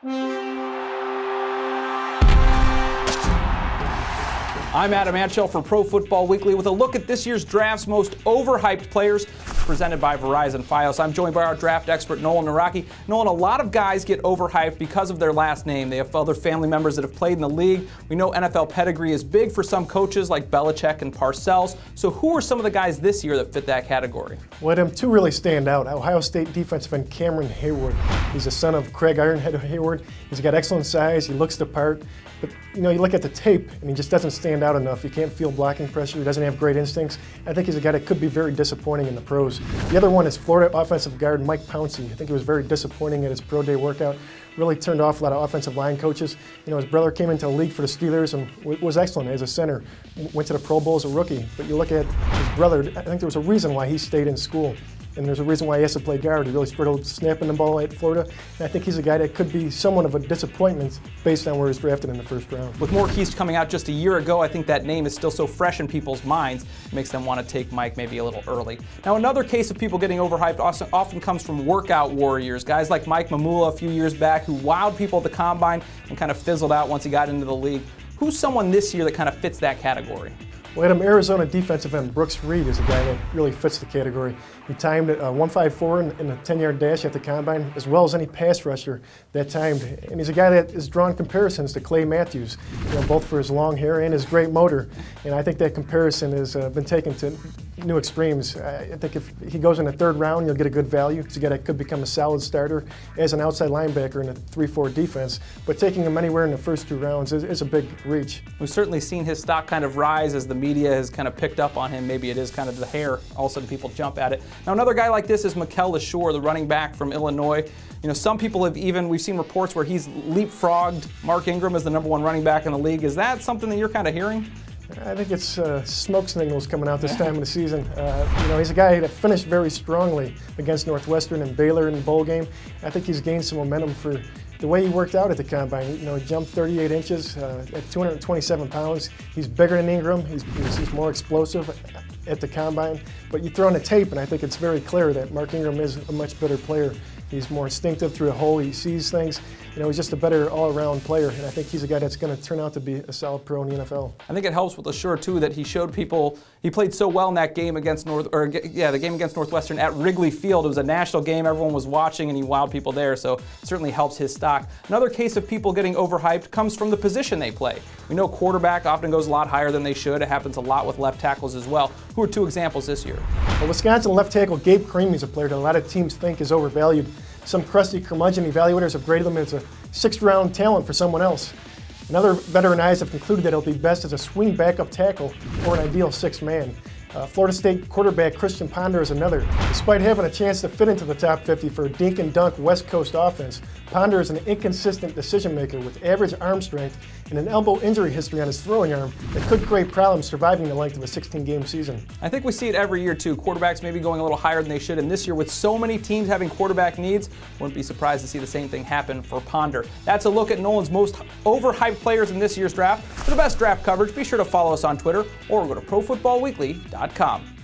I'm Adam Antshell for Pro Football Weekly with a look at this year's draft's most overhyped players, presented by Verizon Fios. I'm joined by our draft expert, Nolan Nawrocki. Nolan, a lot of guys get overhyped because of their last name. They have other family members that have played in the league. We know NFL pedigree is big for some coaches like Belichick and Parcells. So who are some of the guys this year that fit that category? Well, them two really stand out. Ohio State defensive end Cameron Heyward. He's the son of Craig Ironhead Heyward. He's got excellent size. He looks the part. But, you know, you look at the tape, and he just doesn't stand out enough. He can't feel blocking pressure. He doesn't have great instincts. I think he's a guy that could be very disappointing in the pros. The other one is Florida offensive guard Mike Pouncey. I think he was very disappointing at his pro day workout. Really turned off a lot of offensive line coaches. You know, his brother came into the league for the Steelers and was excellent as a center. Went to the Pro Bowl as a rookie. But you look at his brother, I think there was a reason why he stayed in school. And there's a reason why he has to play guard. He really struggled snapping the ball at Florida. And I think he's a guy that could be somewhat of a disappointment based on where he's drafted in the first round. With more keys coming out just a year ago, I think that name is still so fresh in people's minds. It makes them want to take Mike maybe a little early. Now, another case of people getting overhyped often comes from workout warriors. Guys like Mike Mamula a few years back who wowed people at the combine and kind of fizzled out once he got into the league. Who's someone this year that kind of fits that category? Well, Arizona defensive end Brooks Reed is a guy that really fits the category. He timed it 1.54 in a 10-yard dash at the combine, as well as any pass rusher that timed. And he's a guy that has drawn comparisons to Clay Matthews, you know, both for his long hair and his great motor. And I think that comparison has been taken to new extremes. I think if he goes in the third round, you'll get a good value. He's a guy that could become a solid starter as an outside linebacker in a 3-4 defense. But taking him anywhere in the first 2 rounds is a big reach. We've certainly seen his stock kind of rise as the media has kind of picked up on him. Maybe it is kind of the hair. All of a sudden people jump at it. Now another guy like this is MIKEL, LESHOURE, the running back from Illinois. You know, some people have we've seen reports where he's leapfrogged Mark Ingram as the #1 running back in the league. Is that something that you're kind of hearing? I think it's smoke signals coming out this time of the season. You know, he's a guy that finished very strongly against Northwestern and Baylor in the bowl game. I think he's gained some momentum for the way he worked out at the combine. You know, he jumped 38 inches at 227 pounds. He's bigger than Ingram. He's more explosive at the combine. But you throw in the tape, and I think it's very clear that Mark Ingram is a much better player. He's more instinctive through the hole. He sees things. You know, he's just a better all-around player, and I think he's a guy that's going to turn out to be a solid pro in the NFL. I think it helps with LeShoure too that he showed people he played so well in that game against the game against Northwestern at Wrigley Field. It was a national game, everyone was watching, and he wowed people there. So it certainly helps his stock. Another case of people getting overhyped comes from the position they play. We know quarterback often goes a lot higher than they should. It happens a lot with left tackles as well. Who are 2 examples this year? Well, Wisconsin left tackle Gabe CARIMI is a player that a lot of teams think is overvalued. Some crusty curmudgeon evaluators have graded him as a 6th-round talent for someone else. Another veteran eyes have concluded that he'll be best as a swing backup tackle or an ideal 6th man. Florida State quarterback Christian Ponder is another. Despite having a chance to fit into the top 50 for a dink and dunk West Coast offense, Ponder is an inconsistent decision maker with average arm strength and an elbow injury history on his throwing arm that could create problems surviving the length of a 16-game season. I think we see it every year too. Quarterbacks maybe going a little higher than they should, and this year with so many teams having quarterback needs, wouldn't be surprised to see the same thing happen for Ponder. That's a look at Nolan's most overhyped players in this year's draft. For the best draft coverage, be sure to follow us on Twitter or go to ProFootballWeekly.com.